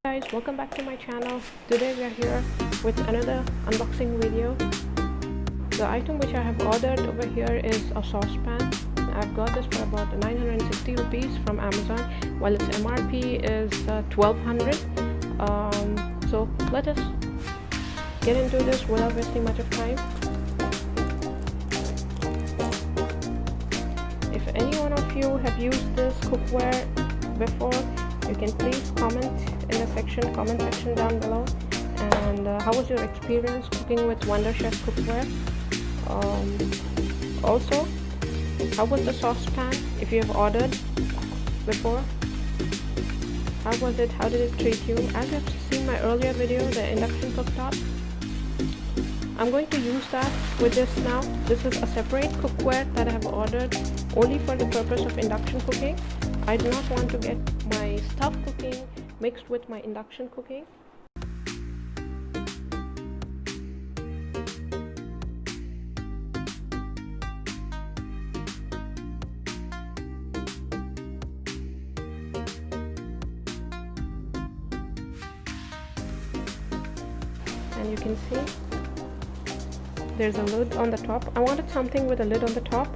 Guys, welcome back to my channel. Today we are here with another unboxing video. The item which I have ordered over here is a saucepan. I've got this for about 960 rupees from Amazon, while its MRP is 1200. So let us get into this without wasting much of time. If any one of you have used this cookware before, you can please comment in the comment section down below. And how was your experience cooking with Wonderchef cookware? Also, how was the saucepan if you have ordered before? How was it? How did it treat you? As you have seen my earlier video, the induction cooktop, I'm going to use that with this now. This is a separate cookware that I have ordered only for the purpose of induction cooking. I do not want to get my stuff cooking mixed with my induction cooking. And you can see there's a lid on the top. I wanted something with a lid on the top.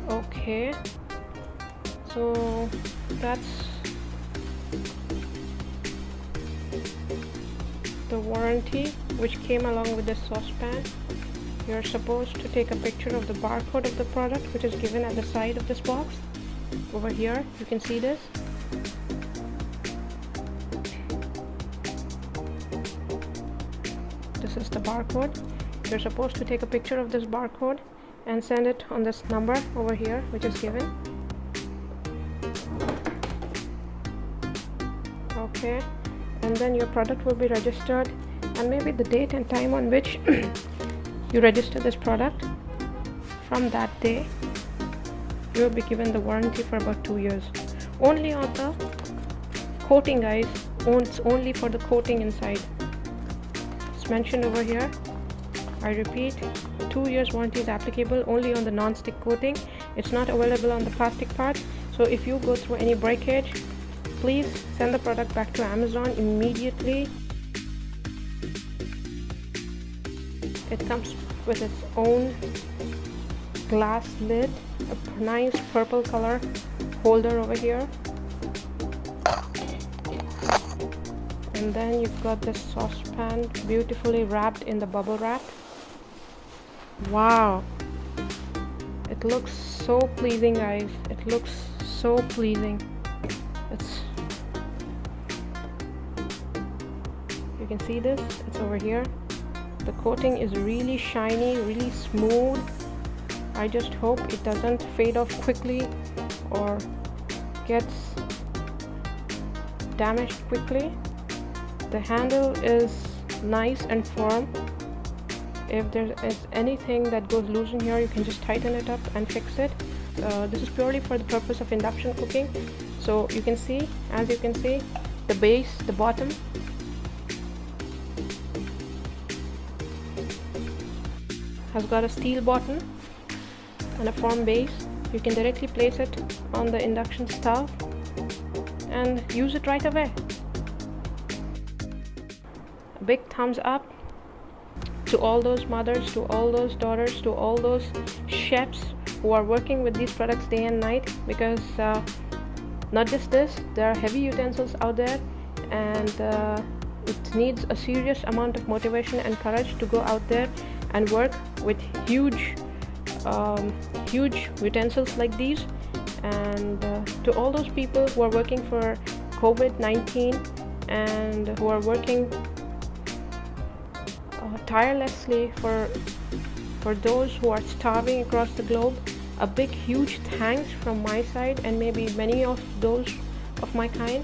Okay, so that's the warranty which came along with this saucepan. You're supposed to take a picture of the barcode of the product, which is given at the side of this box. Over here you can see this. This is the barcode. You're supposed to take a picture of this barcode and send it on this number over here, which is given. Okay, and then your product will be registered, and maybe the date and time on which you register this product, from that day you will be given the warranty for about 2 years. Only on the coating, guys. It's only for the coating inside. It's mentioned over here. I repeat, 2 years warranty is applicable only on the non-stick coating. It's not available on the plastic parts. So if you go through any breakage, please send the product back to Amazon immediately. It comes with its own glass lid, a nice purple color holder over here, and then you've got this saucepan beautifully wrapped in the bubble wrap. Wow, it looks so pleasing, guys. It looks so pleasing. You can see this, it's over here. The coating is really shiny, really smooth. I just hope it doesn't fade off quickly or gets damaged quickly. The handle is nice and firm. If there is anything that goes loose in here, you can just tighten it up and fix it. This is purely for the purpose of induction cooking. So you can see, as you can see, the base, the bottom, has got a steel bottom and a firm base. You can directly place it on the induction stove and use it right away. A big thumbs up to all those mothers, to all those daughters, to all those chefs who are working with these products day and night, because not just this, there are heavy utensils out there, and it needs a serious amount of motivation and courage to go out there and work with huge utensils like these. And to all those people who are working for COVID-19 and who are working tirelessly for those who are starving across the globe, a big huge thanks from my side, and maybe many of those of my kind.